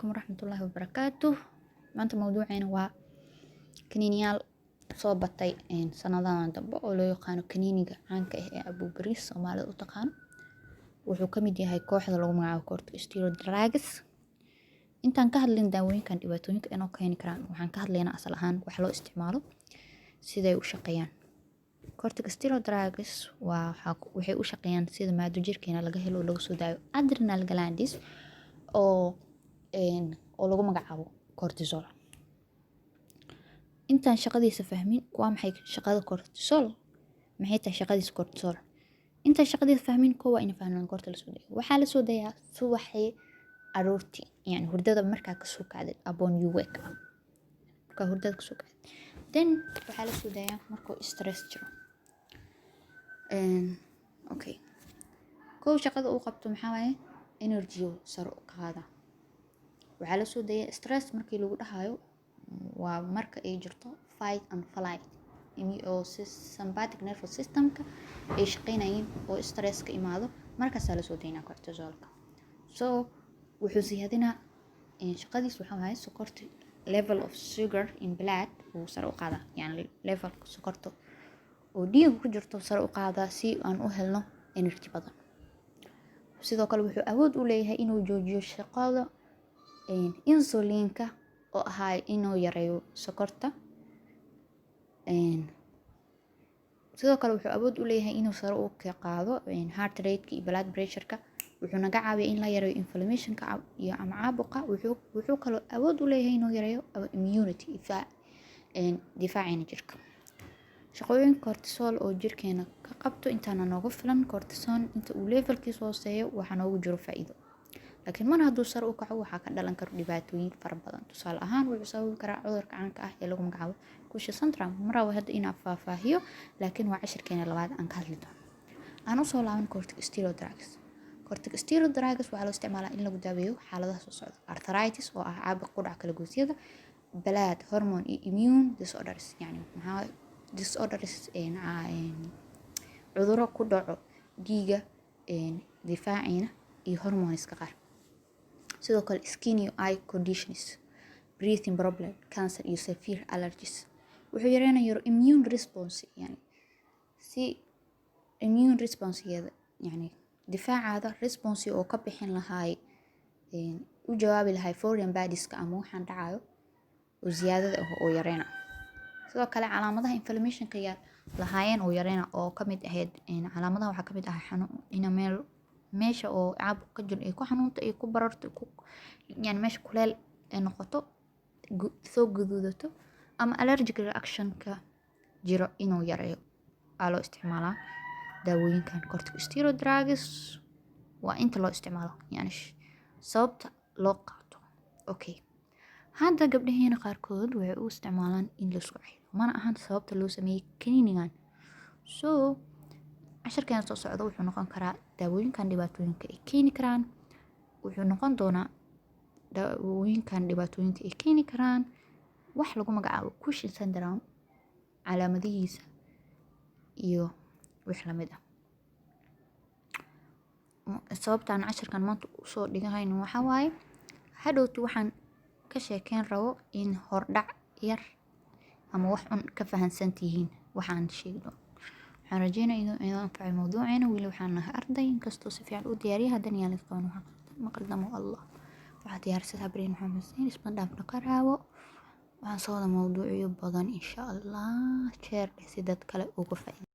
عليكم ورحمة الله وبركاته. maanta mawduuceena waa kaniiniyaal soo batay sanadadan dambe oo loo yaqaano kaniiniga caanka ah ee Abuubariis Soomaalida u taqaan. Wuxuu ka mid yahay kooxda lagu magacaabo corticosteroid drugs. Intaan ka hadlin daawooyinkan dhibaatooyinka inoo keeni karaan, waxaan ka hadlaynaa asal ahaan wax loo isticmaalo siday u shaqeeyaan. Corticosteroid drugs waxay u shaqeeyaan sida maado jirkeena laga helo lagu soo daayo adrenal glands oo lagu magacaabo cortisol. Intaan shaqadiisa fahmin waa maxay shaqada cortisol, maxay tahay shaqadiisa cortisol. Intaan shaqadiisa fahmin waa in fahmaan goorta la soo daayo. Waxaa la soo daayaa subaxii aroortii, yani hurdada markaa ka soo kacday upon you wake up. Markaa hurdada ka soo kacday. Then waxaa la soo daayaa markuu stress jiro. Okay. Koow shaqada uu qabto maxaa waaye energy sare u qaada. Waxaa la soo daayaa stress markii lagu dhahayo waa marka ay jirto fight and flight oo sympathetic nervous systemka ay shaqeynayeen oo stress ka imaado markaas la soo daynaa cortisolka. So wuxuu siyaadinaa shaqadiis waxaa waaye sokorta level of sugar in blood uu sare u qaada, yani level sokorta oo dhiig ku jirto sare u qaada si aan u helno energy badan. Sidoo kale wuxuu awood u leeyahay inuu joojiyo shaqada insulinka oo ahaa inuu yareeyo sokorta. Sidoo kale wuxuu awood u leeyahay inuu sare u qaado heart rate iyo blood pressure-ka. Wuxuu naga caawiyaa in la yareeyo inflammation-ka iyo ama caabuqa. Wuxuu kale awood u leeyahay inuu yareeyo immunity difaaceena jirka. Shaqooyinka cortisol oo jirkeena ka qabto intaana noogu filan. Cortisol inta uu levelkiisa hooseeyo waxaa noogu jiro faa'iido. laakiin mar hadduu sare u kaco waxaa ka dhalan kara dhibaatooyin fara badan. Tusaale ahaan wuxuu sababi karaa cudurka caanka ah ee lagu magacaabo Cushing syndrome. Maraba hadda inaan faahfaahiyo, laakiin waa cashirkeena labaad aan ka hadli doono. Aan u soo laaban corticosteroid drugs. Corticosteroid drugs waxaa loo isticmaalaa in lagu daaweeyo xaaladaha soo socda: arthritis oo ah caabuq ku dhaca kala-goysyada, blood hormone iyo immune disorders, yani disorders cudurro ku dhaco dhiiga difaaciina iyo hormoneska qaar. Sidoo kale skin iyo eye conditions, breathing problem, cancer iyo severe allergies. Wuxuu yareynayaa immune response, yani si immune response-yada, yani difaacaada response oo ka bixin lahaay u jawaabi lahaay foreign bodies-ka ama waxaan dhacayo oo ziyaadada ah oo yareyna. Sidoo kale calaamadaha inflammation-ka lahaayeen oo yareyna oo ka mid ahayd calaamadaha waxaa ka mid ah xanuun meesha oo caabuq ka jiro ay ku xanuunto ay ku bararto yani meesha kuleel ay noqoto soo guduudato ama allergic reaction-ka jiro inuu yareeyo aa loo isticmaalaa daawooyinkan corticosteroid drugs. waa inta loo isticmaalo, yani sababta loo qaato. Okay, hadda gabdhaheena qaarkood waxay u isticmaalaan in la isku ciido, mana ahan sababta loo sameeyey kaniinigan. So cashirkeena soo socda wuxuu noqon karaa daawooyinkan dhibaatooyinka ay keeni karaan. Wuxuu noqon doonaa daawooyinkan dhibaatooyinka ay keeni karaan wax lagu magacaabo Cushing syndrome, calaamadihiisa iyo wix lamid ah. Sababtaan cashirkan maanta u soo dhigahayno waxaa waaye hadhowti waxaan ka sheekeyn rabo in hordhac yar ama wax un ka fahansantihiin waxaan sheegno. waxaan rajeynayaa inuu anfacay mawduuceena. weli waxaan nahay arday inkastoo si fiican u diyaariyay, haddana yaan isqaban ma qaldamo allah. waxaa diyaarsan Sabriin Maxamed Hussein isban dhaafna qaraawo. waxaan soo wada mawduucyo badan insha allah. share si dad kale uga faa'iideystaan.